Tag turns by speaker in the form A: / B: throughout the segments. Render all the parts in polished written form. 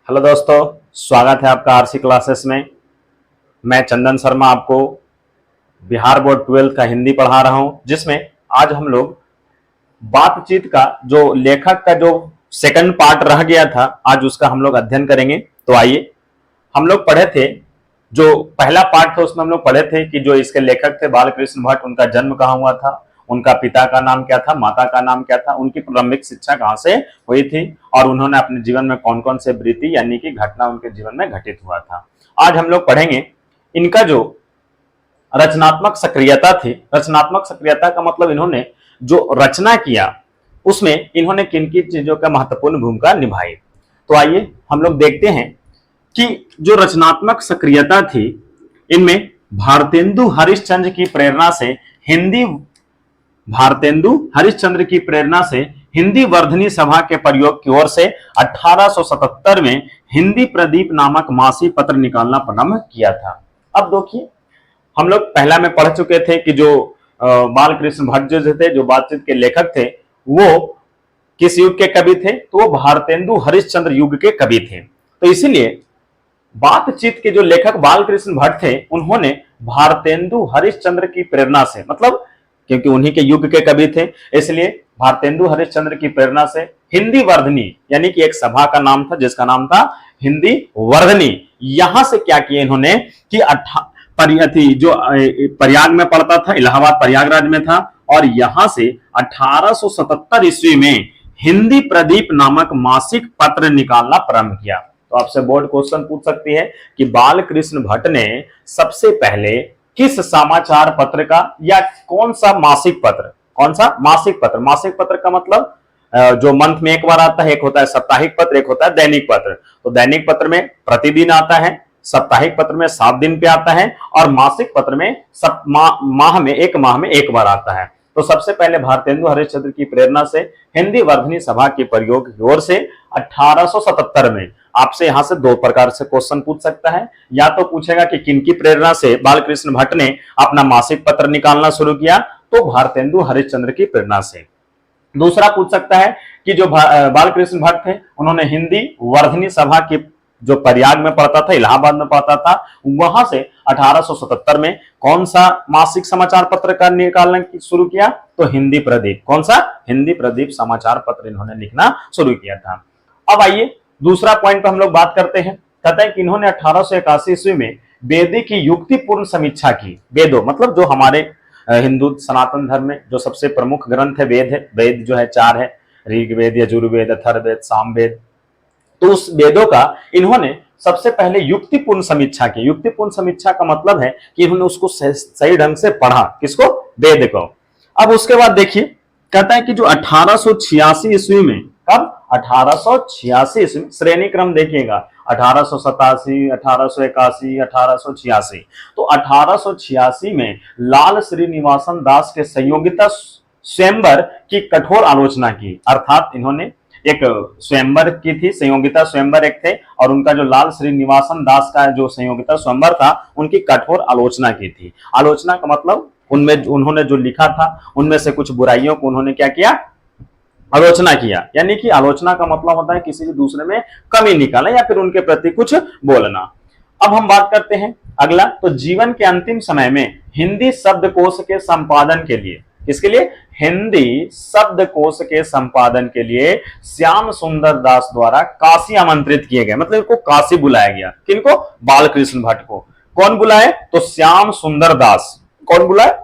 A: Hello दोस्तों, स्वागत है आपका आरसी क्लासेस में। मैं चंदन शर्मा आपको बिहार बोर्ड 12th का हिंदी पढ़ा रहा हूं, जिसमें आज हम लोग बातचीत का जो लेखक का जो सेकंड पार्ट रह गया था, आज उसका हम लोग अध्ययन करेंगे। तो आइए, हम लोग पढ़े थे जो पहला पार्ट था, उसमें हम लोग पढ़े थे कि जो इसके लेखक थे बालकृष्ण भट्ट, उनका जन्म कहाँ हुआ था, उनका पिता का नाम क्या था, माता का नाम क्या था, उनकी प्रारंभिक शिक्षा कहाँ से हुई थी और उन्होंने अपने जीवन में कौन कौन से वृत्ति यानी कि घटना उनके जीवन में घटित हुआ था। आज हम लोग पढ़ेंगे इनका जो रचनात्मक सक्रियता थी। रचनात्मक सक्रियता का मतलब इन्होंने जो रचना किया उसमें इन्होंने किन किन चीजों का महत्वपूर्ण भूमिका निभाई। तो आइए हम लोग देखते हैं कि जो रचनात्मक सक्रियता थी, इनमें भारतेंदु हरिश्चंद्र की प्रेरणा से हिंदी भारतेंदु हरिश्चंद्र की प्रेरणा से हिंदी वर्धनी सभा के प्रयोग की ओर से 1877 में हिंदी प्रदीप नामक मासिक पत्र निकालना प्रारंभ किया था। अब देखिए, हम लोग पहला में पढ़ चुके थे कि जो बालकृष्ण भट्ट जो थे, जो बातचीत के लेखक थे, वो किस युग के कवि थे? तो वो भारतेंदु हरिश्चंद्र युग के कवि थे। तो इसीलिए बातचीत के जो लेखक बालकृष्ण भट्ट थे, उन्होंने भारतेंदु हरिश्चंद्र की प्रेरणा से, मतलब क्योंकि उन्हीं के युग के कवि थे, इसलिए भारतेंदु हरिश्चंद्र की प्रेरणा से हिंदी वर्धनी यानी कि एक सभा का नाम था जिसका नाम था हिंदी वर्धनी। यहां से क्या किया इन्होंने कि जो प्रयाग में पड़ता था, इलाहाबाद प्रयागराज में था, और यहां से 1877 ईस्वी में हिंदी प्रदीप नामक मासिक पत्र निकालना प्रारंभ किया। तो आपसे बोर्ड क्वेश्चन पूछ सकती है कि बालकृष्ण भट्ट ने सबसे पहले किस समाचार पत्र का या कौन सा मासिक पत्र, कौन सा मासिक पत्र, मासिक पत्र का मतलब जो मंथ में एक बार आता है, एक होता है साप्ताहिक पत्र, एक होता है दैनिक पत्र। तो दैनिक पत्र में प्रतिदिन आता है, साप्ताहिक पत्र में 7 दिन पे आता है, और मासिक पत्र में माह में एक बार आता है। तो सबसे पहले भारतेंदु हरिश्चंद्र की प्रेरणा से हिंदी वर्धनी सभा के प्रयोग की ओर से 1877 में, आपसे यहां से दो प्रकार से क्वेश्चन पूछ सकता है। या तो पूछेगा कि किनकी प्रेरणा से बालकृष्ण भट्ट ने अपना मासिक पत्र निकालना शुरू किया, तो भारतेंदु हरिश्चंद्र की प्रेरणा से। दूसरा पूछ सकता है कि जो बालकृष्ण भट्ट थे, उन्होंने हिंदी वर्धनी सभा की जो प्रयाग में पढ़ता था, इलाहाबाद में पढ़ता था, वहां से 1877 में कौन सा मासिक समाचार पत्र का निकालना शुरू किया? तो हिंदी प्रदीप। कौन सा? हिंदी प्रदीप समाचार पत्र इन्होंने लिखना शुरू किया था। अब आइए दूसरा पॉइंट पर हम लोग बात करते हैं। कहते हैं कि इन्होंने 1881 ईस्वी में वेदी की युक्तिपूर्ण समीक्षा की। वेदों मतलब जो हमारे हिंदू सनातन धर्म में जो सबसे प्रमुख ग्रंथ है, वेद है। वेद जो है 4 है, ऋग्वेद, यजुर्वेद, अथर्ववेद, सामवेद। तो उस वेदों का इन्होंने सबसे पहले युक्तिपूर्ण समीक्षा की। युक्तिपूर्ण समीक्षा का मतलब है कि इन्होंने उसको सही ढंग से पढ़ा। किसको? वेद को। अब उसके बाद देखिए, कहता है कि जो 1886 ईस्वी में, कब? 1886 ईस्वी, श्रेणी क्रम देखिएगा, 1887, 1881, 1886। तो 1886 में लाल श्रीनिवासन दास के संयोगिता स्वयंवर की कठोर आलोचना की। अर्थात इन्होंने एक स्वयंवर की थी, संयोगिता स्वयंवर एक थे, और उनका जो लाल श्रीनिवासन दास का जो संयोगिता स्वयंवर था, उनकी कठोर आलोचना की थी। आलोचना का मतलब उनमें उन्होंने जो लिखा था उनमें से कुछ बुराइयों को उन्होंने क्या किया? आलोचना किया। यानी कि आलोचना का मतलब होता है किसी दूसरे में कमी निकालना या फिर उनके प्रति कुछ बोलना। अब हम बात करते हैं अगला, तो जीवन के अंतिम समय में हिंदी शब्दकोश के संपादन के लिए, किसके लिए? हिंदी शब्दकोश के संपादन के लिए श्याम सुंदर दास द्वारा काशी आमंत्रित किए गए। मतलब इनको काशी बुलाया गया। किनको? बालकृष्ण भट्ट को। कौन बुलाए? तो श्याम सुंदर दास। कौन बुलाए?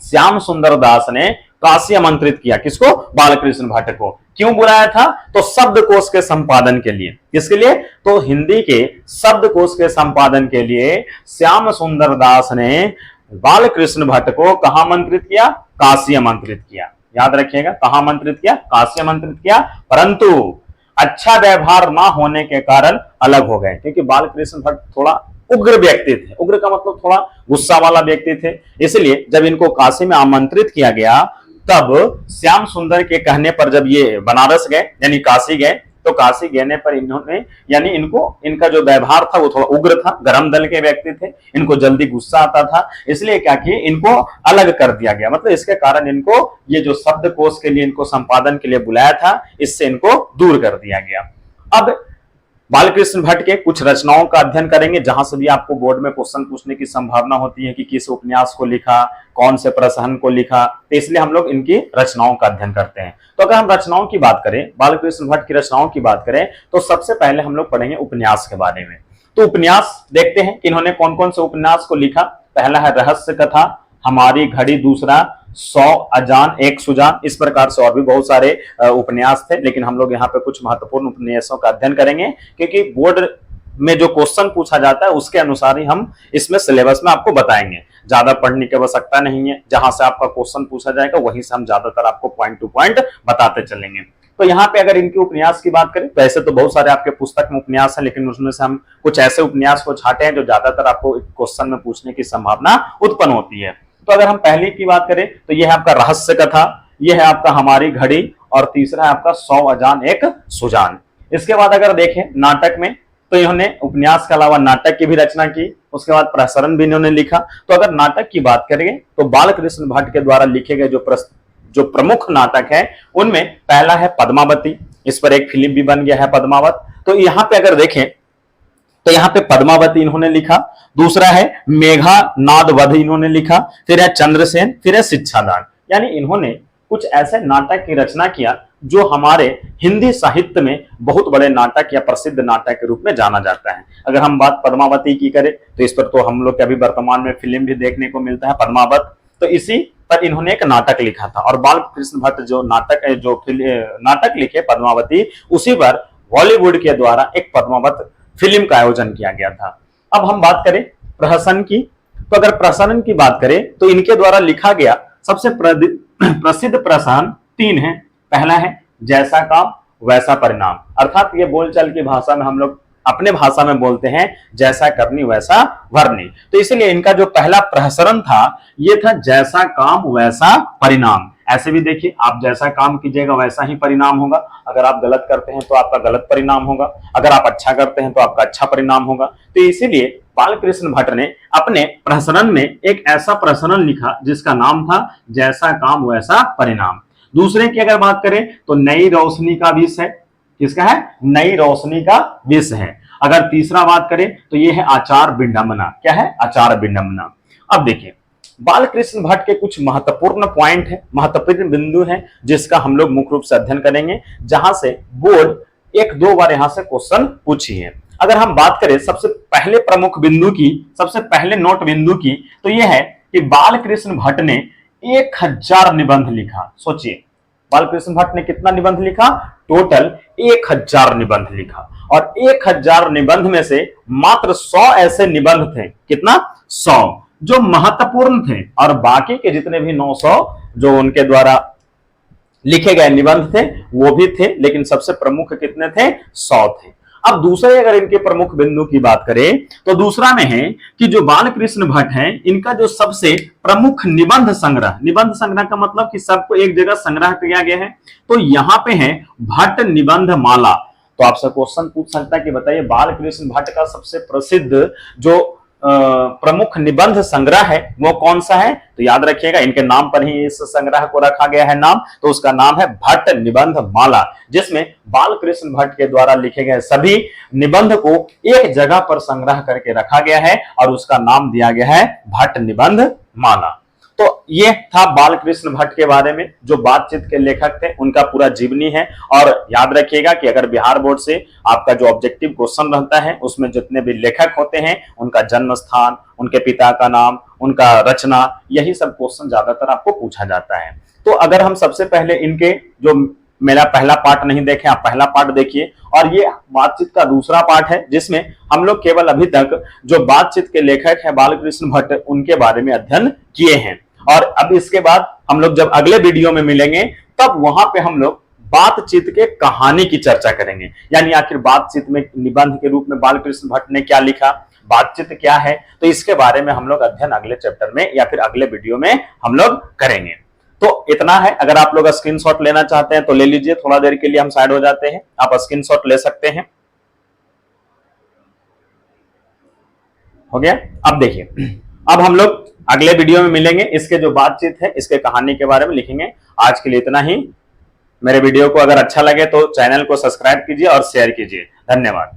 A: श्याम सुंदर दास ने काशी आमंत्रित किया। किसको? बालकृष्ण भट्ट को। क्यों बुलाया था? तो शब्दकोश के संपादन के लिए। किसके लिए? तो हिंदी के शब्दकोश के संपादन के लिए श्याम सुंदर दास ने बालकृष्ण भट्ट को कहां आमंत्रित किया? काशी आमंत्रित किया। याद रखिएगा, कहां आमंत्रित किया? काशी आमंत्रित किया। परंतु अच्छा व्यवहार ना होने के कारण अलग हो गए, क्योंकि बालकृष्ण भट्ट थोड़ा उग्र व्यक्ति थे। उग्र का मतलब थोड़ा गुस्सा वाला व्यक्ति थे। इसलिए जब इनको काशी में आमंत्रित किया गया, तब श्याम सुंदर के कहने पर जब ये बनारस गए यानी काशी गए, तो काशी गए पर इन्होंने यानी इनका जो व्यवहार था वो थोड़ा उग्र था, गरम दल के व्यक्ति थे, इनको जल्दी गुस्सा आता था। इसलिए क्या किए? इनको अलग कर दिया गया। मतलब इसके कारण इनको ये जो शब्दकोश के लिए इनको संपादन के लिए बुलाया था, इससे इनको दूर कर दिया गया। अब बालकृष्ण भट्ट के कुछ रचनाओं का अध्ययन करेंगे, जहां से भी आपको बोर्ड में क्वेश्चन पूछने की संभावना होती है कि किस उपन्यास को लिखा, कौन से प्रसहन को लिखा, तो इसलिए हम लोग इनकी रचनाओं का अध्ययन करते हैं। तो अगर हम रचनाओं की बात करें, बालकृष्ण भट्ट की रचनाओं की बात करें, तो सबसे पहले हम लोग पढ़ेंगे उपन्यास के बारे में। तो उपन्यास देखते हैं कि इन्होंने कौन कौन से उपन्यास को लिखा। पहला है रहस्य कथा, हमारी घड़ी, दूसरा 100 अजान एक सुजान, इस प्रकार से और भी बहुत सारे उपन्यास थे, लेकिन हम लोग यहाँ पे कुछ महत्वपूर्ण उपन्यासों का अध्ययन करेंगे, क्योंकि बोर्ड में जो क्वेश्चन पूछा जाता है उसके अनुसार ही हम इसमें सिलेबस में आपको बताएंगे। ज्यादा पढ़ने की आवश्यकता नहीं है, जहां से आपका क्वेश्चन पूछा जाएगा वहीं से हम ज्यादातर आपको पॉइंट टू पॉइंट बताते चलेंगे। तो यहाँ पे अगर इनके उपन्यास की बात करें, वैसे तो बहुत सारे आपके पुस्तक में उपन्यास हैं, लेकिन उसमें से हम कुछ ऐसे उपन्यास को छांटे हैं जो ज्यादातर आपको क्वेश्चन में पूछने की संभावना उत्पन्न होती है। तो अगर हम पहले की बात करें तो यह है आपका रहस्य कथा, यह है आपका हमारी घड़ी, और तीसरा है आपका 100 अजान एक सुजान। इसके बाद अगर देखें नाटक में, तो इन्होंने उपन्यास के अलावा नाटक की भी रचना की, उसके बाद प्रसरण भी इन्होंने लिखा। तो अगर नाटक की बात करें तो बालकृष्ण भट्ट के द्वारा लिखे गए जो प्रमुख नाटक है उनमें पहला है पद्मावती, इस पर एक फिल्म भी बन गया है पद्मावत। तो यहां पे अगर देखें तो यहाँ पे पद्मावती इन्होंने लिखा, दूसरा है मेघा नाद वध इन्होंने लिखा, फिर है चंद्रसेन, फिर है शिक्षादान। यानी इन्होंने कुछ ऐसे नाटक की रचना किया जो हमारे हिंदी साहित्य में बहुत बड़े नाटक या प्रसिद्ध नाटक के रूप में जाना जाता है। अगर हम बात पद्मावती की करें तो इस पर तो हम लोग के अभी वर्तमान में फिल्म भी देखने को मिलता है पद्मावत, तो इसी पर इन्होंने एक नाटक लिखा था। और बालकृष्ण भट्ट जो नाटक लिखे पद्मावती, उसी पर बॉलीवुड के द्वारा एक पद्मावत फिल्म का आयोजन किया गया था। अब हम बात करें प्रहसन की, तो अगर प्रहसन की बात करें तो इनके द्वारा लिखा गया सबसे प्रसिद्ध प्रहसन 3 है। पहला है जैसा काम वैसा परिणाम, अर्थात ये बोलचाल की भाषा में हम लोग अपने भाषा में बोलते हैं जैसा करनी वैसा भरनी। तो इसलिए इनका जो पहला प्रहसन था ये था जैसा काम वैसा परिणाम। ऐसे भी देखिए, आप जैसा काम कीजिएगा वैसा ही परिणाम होगा। अगर आप गलत करते हैं तो आपका गलत परिणाम होगा, अगर आप अच्छा करते हैं तो आपका अच्छा परिणाम होगा। तो इसीलिए बालकृष्ण भट्ट ने अपने प्रहसन में एक ऐसा प्रहसन लिखा जिसका नाम था जैसा काम वैसा परिणाम। दूसरे की अगर बात करें तो नई रोशनी का विष है, किसका है? नई रोशनी का विष है। अगर तीसरा बात करें तो यह है आचार विडंबना। क्या है? आचार विडंबना। अब देखिए बालकृष्ण भट्ट के कुछ महत्वपूर्ण पॉइंट है, महत्वपूर्ण बिंदु हैं जिसका हम लोग मुख्य रूप से अध्ययन करेंगे, जहां से बोर्ड 1-2 बार यहां से क्वेश्चन पूछी है। अगर हम बात करें सबसे पहले प्रमुख बिंदु की, सबसे पहले नोट बिंदु की, तो यह है कि बालकृष्ण भट्ट ने 1000 निबंध लिखा। सोचिए बालकृष्ण भट्ट ने कितना निबंध लिखा? टोटल 1000 निबंध लिखा, और 1000 निबंध में से मात्र 100 ऐसे निबंध थे। कितना? 100 जो महत्वपूर्ण थे, और बाकी के जितने भी 900 जो उनके द्वारा लिखे गए निबंध थे वो भी थे, लेकिन सबसे प्रमुख कितने थे? 100 थे। अब दूसरे अगर इनके प्रमुख बिंदु की बात करें तो दूसरा में है कि जो बालकृष्ण भट्ट हैं इनका जो सबसे प्रमुख निबंध संग्रह का मतलब कि सबको एक जगह संग्रह किया गया है, तो यहां पे है भट्ट निबंध माला। तो आपसे क्वेश्चन पूछ सकता है कि बताइए बालकृष्ण भट्ट का सबसे प्रसिद्ध जो प्रमुख निबंध संग्रह है वो कौन सा है? तो याद रखिएगा इनके नाम पर ही इस संग्रह को रखा गया है नाम, तो उसका नाम है भट्ट निबंध माला, जिसमें बालकृष्ण भट्ट के द्वारा लिखे गए सभी निबंध को एक जगह पर संग्रह करके रखा गया है और उसका नाम दिया गया है भट्ट निबंध माला। तो ये था बालकृष्ण भट्ट के बारे में, जो बातचीत के लेखक थे, उनका पूरा जीवनी है। और याद रखिएगा कि अगर बिहार बोर्ड से आपका जो ऑब्जेक्टिव क्वेश्चन रहता है उसमें जितने भी लेखक होते हैं उनका जन्म स्थान, उनके पिता का नाम, उनका रचना, यही सब क्वेश्चन ज्यादातर आपको पूछा जाता है। तो अगर हम सबसे पहले इनके जो मेरा पहला पार्ट नहीं देखे, आप पहला पार्ट देखिए, और ये बातचीत का दूसरा पार्ट है जिसमें हम लोग केवल अभी तक जो बातचीत के लेखक है बालकृष्ण भट्ट उनके बारे में अध्ययन किए हैं। और अब इसके बाद हम लोग जब अगले वीडियो में मिलेंगे तब वहां पे हम लोग बातचीत के कहानी की चर्चा करेंगे, यानी आखिर बातचीत में निबंध के रूप में बालकृष्ण भट्ट ने क्या लिखा, बातचीत क्या है, तो इसके बारे में हम लोग अध्ययन अगले चैप्टर में या फिर अगले वीडियो में हम लोग करेंगे। तो इतना है। अगर आप लोग स्क्रीनशॉट लेना चाहते हैं तो ले लीजिए, थोड़ा देर के लिए हम साइड हो जाते हैं, आप स्क्रीनशॉट ले सकते हैं। हो गया? अब देखिए, अब हम लोग अगले वीडियो में मिलेंगे, इसके जो बातचीत है इसके कहानी के बारे में लिखेंगे। आज के लिए इतना ही। मेरे वीडियो को अगर अच्छा लगे तो चैनल को सब्सक्राइब कीजिए और शेयर कीजिए। धन्यवाद।